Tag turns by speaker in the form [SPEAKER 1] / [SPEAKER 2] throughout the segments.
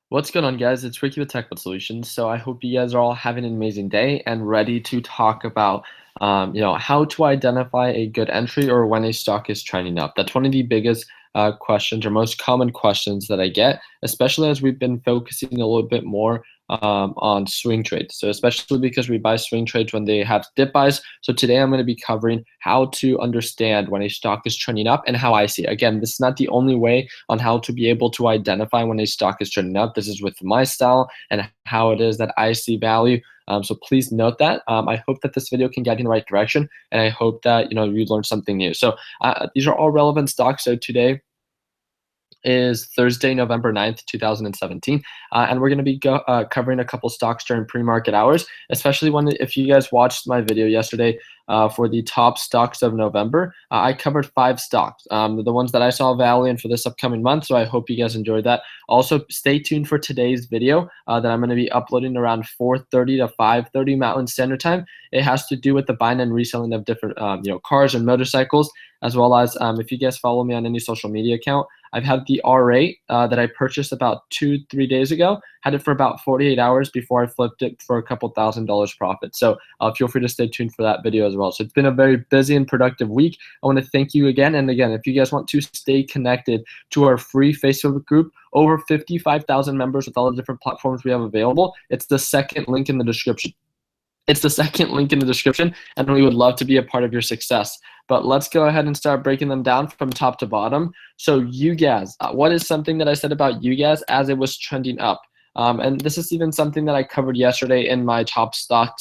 [SPEAKER 1] What's going on, guys? It's Ricky with Technical Solutions. So I hope you guys are all having an amazing day and ready to talk about, how to identify a good entry or when a stock is trending up. That's one of the biggest questions or most common questions that I get, especially as we've been focusing a little bit more on swing trades. So especially because we buy swing trades when they have dip buys. So today I'm going to be covering how to understand when a stock is trending up and how I see it. Again, this is not the only way on how to be able to identify when a stock is trending up. This is with my style and how it is that I see value. So please note that. I hope that this video can get you in the right direction, and I hope that you learned something new. So these are all relevant stocks. So today is Thursday, November 9th, 2017. And we're going to be covering a couple stocks during pre-market hours, especially if you guys watched my video yesterday for the top stocks of November. I covered 5 stocks, the ones that I saw value in for this upcoming month, so I hope you guys enjoyed that. Also, stay tuned for today's video that I'm going to be uploading around 4:30 to 5:30 Mountain Standard Time. It has to do with the buying and reselling of different cars and motorcycles, as well as if you guys follow me on any social media account, I've had the R8 that I purchased about 2-3 days ago. Had it for about 48 hours before I flipped it for a couple $1,000 profit. So feel free to stay tuned for that video as well. So it's been a very busy and productive week. I want to thank you again. And again, if you guys want to stay connected to our free Facebook group, over 55,000 members with all the different platforms we have available, it's the second link in the description. It's the second link in the description, and we would love to be a part of your success. But let's go ahead and start breaking them down from top to bottom. So UGAS, what is something that I said about UGAS as it was trending up? And this is even something that I covered yesterday in my top 5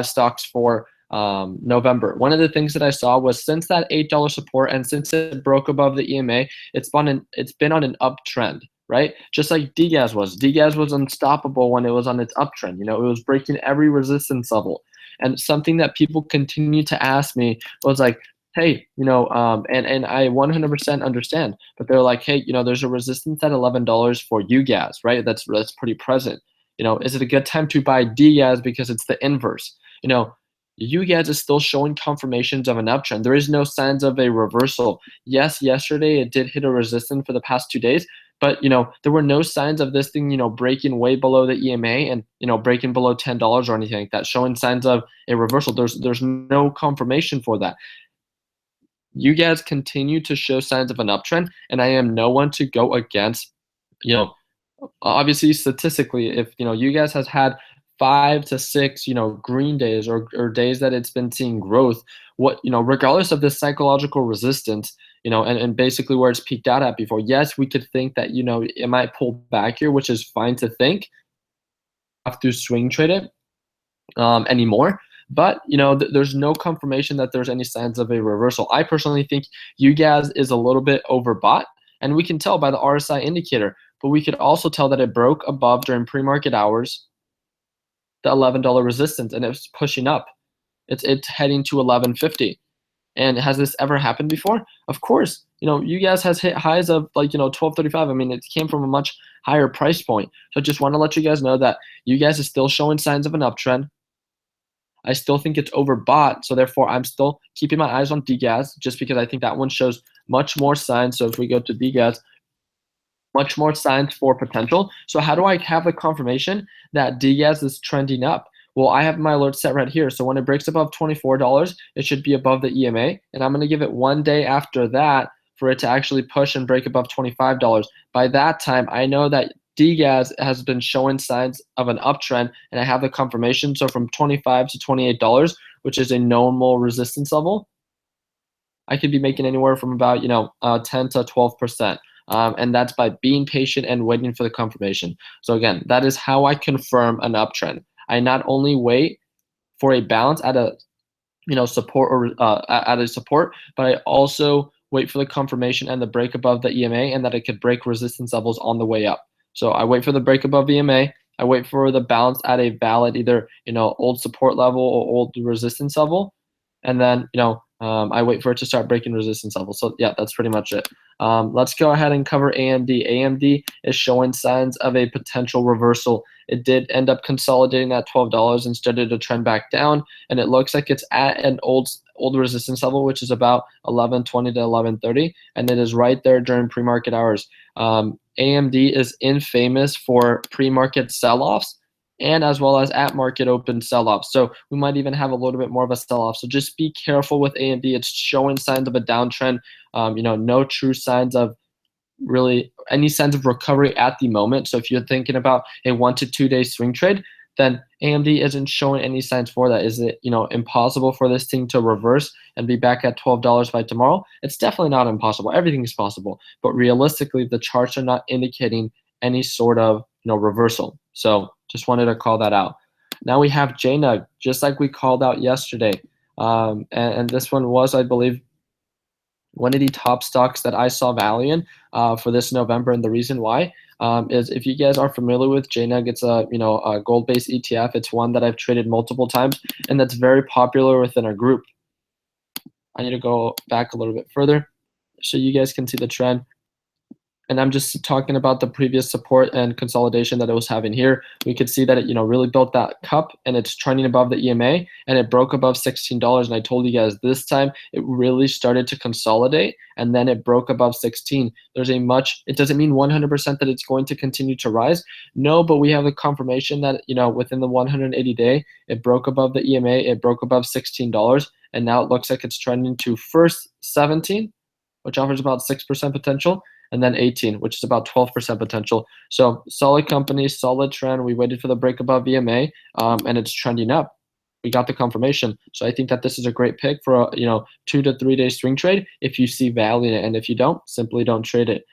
[SPEAKER 1] stocks for November. One of the things that I saw was since that $8 support and since it broke above the EMA, it's been on an uptrend. Right? Just like DGAS was. DGAS was unstoppable when it was on its uptrend. It was breaking every resistance level. And something that people continue to ask me was like, hey, and I 100% understand, but they're like, hey, there's a resistance at $11 for UGAS, right? That's pretty present. Is it a good time to buy DGAS because it's the inverse? UGAS is still showing confirmations of an uptrend. There is no signs of a reversal. Yes, yesterday it did hit a resistance for the past 2 days, but there were no signs of this thing breaking way below the EMA and breaking below $10 or anything like that, showing signs of a reversal. There's no confirmation for that. You guys continue to show signs of an uptrend, and I am no one to go against. Obviously statistically, if you guys has had 5 to 6 green days or days that it's been seeing growth, regardless of this psychological resistance, and basically where it's peaked out at before, yes, we could think that it might pull back here, which is fine to think. Have to swing trade it anymore, but there's no confirmation that there's any signs of a reversal. I personally think UGAS is a little bit overbought, and we can tell by the RSI indicator, but we could also tell that it broke above during pre-market hours the $11 resistance, and it's pushing up. It's heading to 11.50. And has this ever happened before? Of course. UGAS has hit highs of like 12.35. I mean, it came from a much higher price point. So I just want to let you guys know that UGAS is still showing signs of an uptrend. I still think it's overbought, so therefore I'm still keeping my eyes on DGAS just because I think that one shows much more signs. So if we go to DGAS, much more signs for potential. So how do I have the confirmation that DGAS is trending up? Well, I have my alert set right here. So when it breaks above $24, it should be above the EMA. And I'm going to give it 1 day after that for it to actually push and break above $25. By that time, I know that DGAS has been showing signs of an uptrend, and I have the confirmation. So from $25 to $28, which is a normal resistance level, I could be making anywhere from about 10 to 12%. And that's by being patient and waiting for the confirmation. So again, that is how I confirm an uptrend. I not only wait for a bounce at a support or at a support, but I also wait for the confirmation and the break above the EMA, and that it could break resistance levels on the way up. So I wait for the break above EMA. I wait for the bounce at a valid either old support level or old resistance level, and then I wait for it to start breaking resistance levels. So yeah, that's pretty much it. Let's go ahead and cover AMD. AMD is showing signs of a potential reversal. It did end up consolidating at $12 and started to trend back down, and it looks like it's at an old resistance level, which is about 11.20 to 11.30, and it is right there during pre-market hours. AMD is infamous for pre-market sell-offs and as well as at market open sell-offs. So we might even have a little bit more of a sell-off. So just be careful with AMD. It's showing signs of a downtrend. No true signs of really any sense of recovery at the moment. So if you're thinking about a 1 to 2 day swing trade, then AMD isn't showing any signs for that. Is it, impossible for this thing to reverse and be back at $12 by tomorrow? It's definitely not impossible. Everything is possible. But realistically, the charts are not indicating any sort of, reversal. So just wanted to call that out. Now we have JANA, just like we called out yesterday. And this one was, I believe, one of the top stocks that I saw value in for this November, and the reason why is if you guys are familiar with JANA, it's a gold-based ETF. It's one that I've traded multiple times, and that's very popular within our group. I need to go back a little bit further so you guys can see the trend. And I'm just talking about the previous support and consolidation that it was having here. We could see that it, really built that cup and it's trending above the EMA and it broke above $16. And I told you guys this time it really started to consolidate and then it broke above 16. It doesn't mean 100% that it's going to continue to rise. No, but we have a confirmation that, within the 180 day, it broke above the EMA, it broke above $16. And now it looks like it's trending to first 17, which offers about 6% potential, and then 18, which is about 12% potential. So solid company, solid trend. We waited for the break above EMA, and it's trending up. We got the confirmation. So I think that this is a great pick for a 2 to 3 day swing trade if you see value in it, and if you don't, simply don't trade it.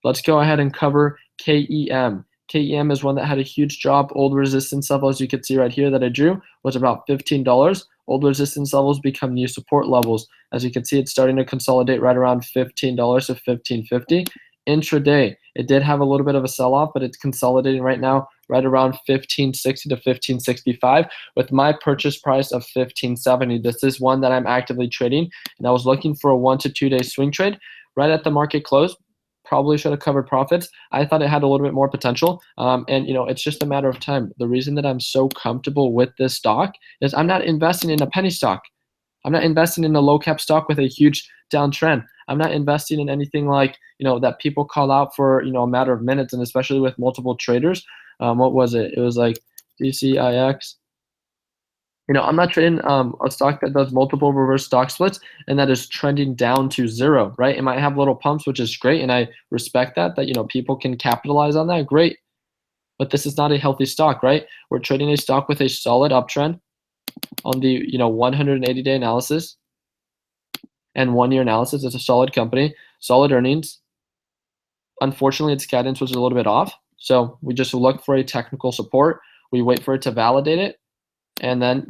[SPEAKER 1] Let's go ahead and cover KEM. KEM is one that had a huge drop. Old resistance level, as you can see right here that I drew, was about $15. Old resistance levels become new support levels. As you can see, it's starting to consolidate right around $15 to $15.50. Intraday, it did have a little bit of a sell-off, but it's consolidating right now right around $15.60 to $15.65 with my purchase price of $15.70. This is one that I'm actively trading, and I was looking for a 1 to 2 day swing trade right at the market close. Probably should have covered profits. I thought it had a little bit more potential, and it's just a matter of time. The reason that I'm so comfortable with this stock is I'm not investing in a penny stock. I'm not investing in a low cap stock with a huge downtrend. I'm not investing in anything like, that people call out for, a matter of minutes, and especially with multiple traders. What was it? It was like DCIX. I'm not trading a stock that does multiple reverse stock splits and that is trending down to zero, right? It might have little pumps, which is great, and I respect that people can capitalize on that, great. But this is not a healthy stock, right? We're trading a stock with a solid uptrend on the 180 day analysis and 1 year analysis. It's a solid company, solid earnings. Unfortunately, its guidance was a little bit off, so we just look for a technical support. We wait for it to validate it, and then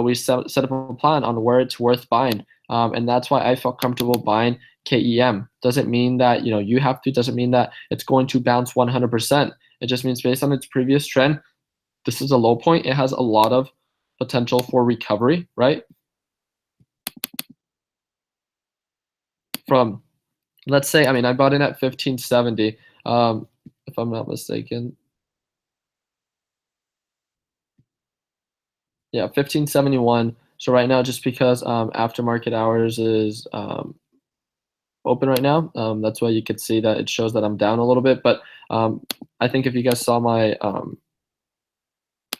[SPEAKER 1] we set up a plan on where it's worth buying, and that's why I felt comfortable buying KEM. Doesn't mean that you have to. Doesn't mean that it's going to bounce 100%. It just means based on its previous trend, this is a low point. It has a lot of potential for recovery, right? From, let's say, I bought in at 1570, if I'm not mistaken. Yeah, 1571. So right now, just because aftermarket hours is open right now, that's why you could see that it shows that I'm down a little bit. But I think if you guys saw my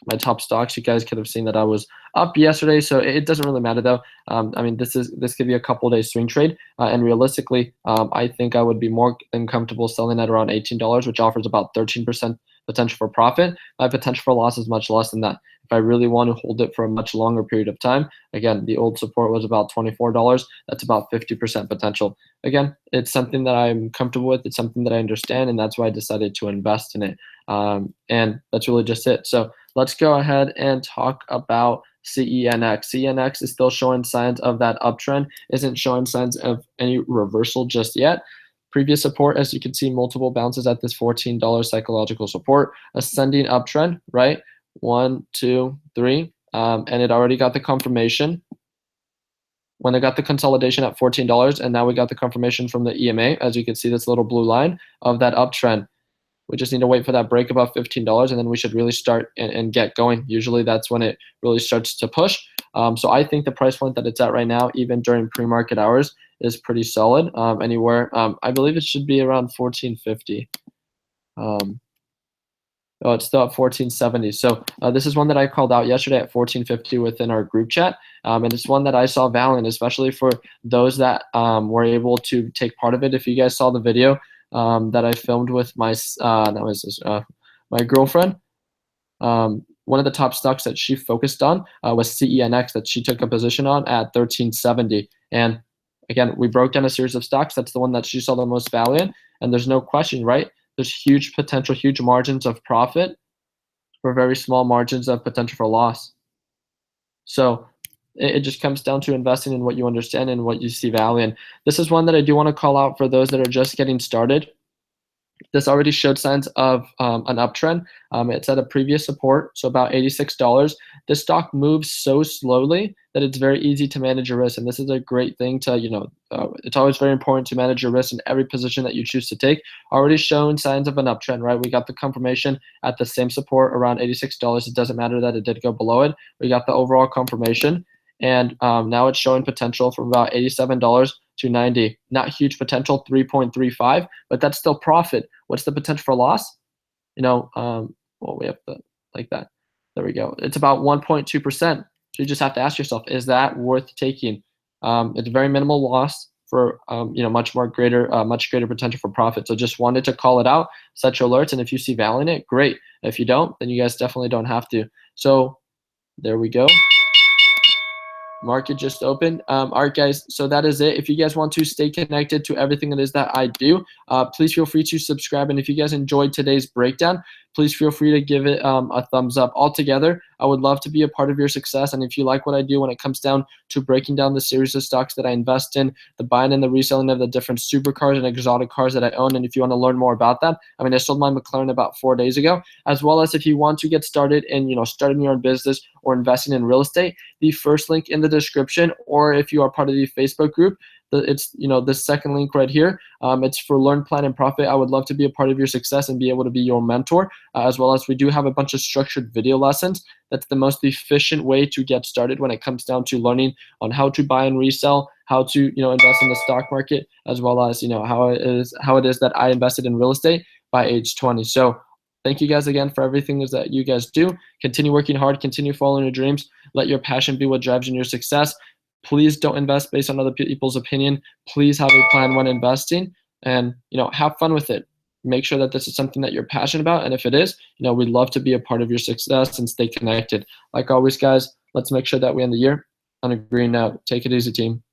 [SPEAKER 1] my top stocks, you guys could have seen that I was up yesterday. So it doesn't really matter though. This could be a couple days swing trade, and realistically, I think I would be more than comfortable selling at around $18, which offers about 13% potential for profit. My potential for loss is much less than that. If I really want to hold it for a much longer period of time, again, the old support was about $24. That's about 50% potential. Again, it's something that I'm comfortable with. It's something that I understand, and that's why I decided to invest in it. And that's really just it. So let's go ahead and talk about CENX. CENX is still showing signs of that uptrend, isn't showing signs of any reversal just yet. Previous support, as you can see, multiple bounces at this $14 psychological support, ascending uptrend, right? 1, 2, 3, and it already got the confirmation when it got the consolidation at $14, and now we got the confirmation from the EMA, as you can see, this little blue line of that uptrend. We just need to wait for that break above $15, and then we should really start and get going. Usually that's when it really starts to push. So I think the price point that it's at right now, even during pre-market hours, is pretty solid. Anywhere, I believe it should be around 1450. Oh, it's still at 1470. So this is one that I called out yesterday at 1450 within our group chat. And it's one that I saw value in, especially for those that were able to take part of it. If you guys saw the video that I filmed with my my girlfriend, one of the top stocks that she focused on was TNEX that she took a position on at 1370. And again, we broke down a series of stocks. That's the one that she saw the most value in. And there's no question, right? There's huge potential, huge margins of profit for very small margins of potential for loss. So it just comes down to investing in what you understand and what you see value in. This is one that I do want to call out for those that are just getting started. This already showed signs of an uptrend. It's at a previous support, so about $86. This stock moves so slowly that it's very easy to manage your risk, and this is a great thing to, it's always very important to manage your risk in every position that you choose to take. Already showing signs of an uptrend, right? We got the confirmation at the same support around $86. It doesn't matter that it did go below it. We got the overall confirmation, and now it's showing potential from about $87 to 90. Not huge potential, 3.35, but that's still profit. What's the potential for loss? Well, we have to like that. There we go. It's about 1.2%. So you just have to ask yourself, is that worth taking? It's very minimal loss for much greater potential for profit. So just wanted to call it out, set your alerts, and if you see value in it, great. If you don't, then you guys definitely don't have to. So there we go. Market just opened. All right, guys, so that is it. If you guys want to stay connected to everything it is that I do, please feel free to subscribe. And if you guys enjoyed today's breakdown, please feel free to give it a thumbs up. Altogether, I would love to be a part of your success. And if you like what I do when it comes down to breaking down the series of stocks that I invest in, the buying and the reselling of the different supercars and exotic cars that I own, and if you want to learn more about that, I sold my McLaren about 4 days ago, as well as if you want to get started in, starting your own business or investing in real estate, the first link in the description, or if you are part of the Facebook group, it's the second link right here. It's for Learn, Plan, and Profit. I would love to be a part of your success and be able to be your mentor, as well as we do have a bunch of structured video lessons. That's the most efficient way to get started when it comes down to learning on how to buy and resell, how to invest in the stock market, as well as how it is that I invested in real estate by age 20. So thank you guys again for everything that you guys do. Continue working hard, continue following your dreams. Let your passion be what drives in your success. Please don't invest based on other people's opinion. Please have a plan when investing, and have fun with it. Make sure that this is something that you're passionate about, and if it is, we'd love to be a part of your success and stay connected. Like always, guys, let's make sure that we end the year on a green note. Take it easy, team.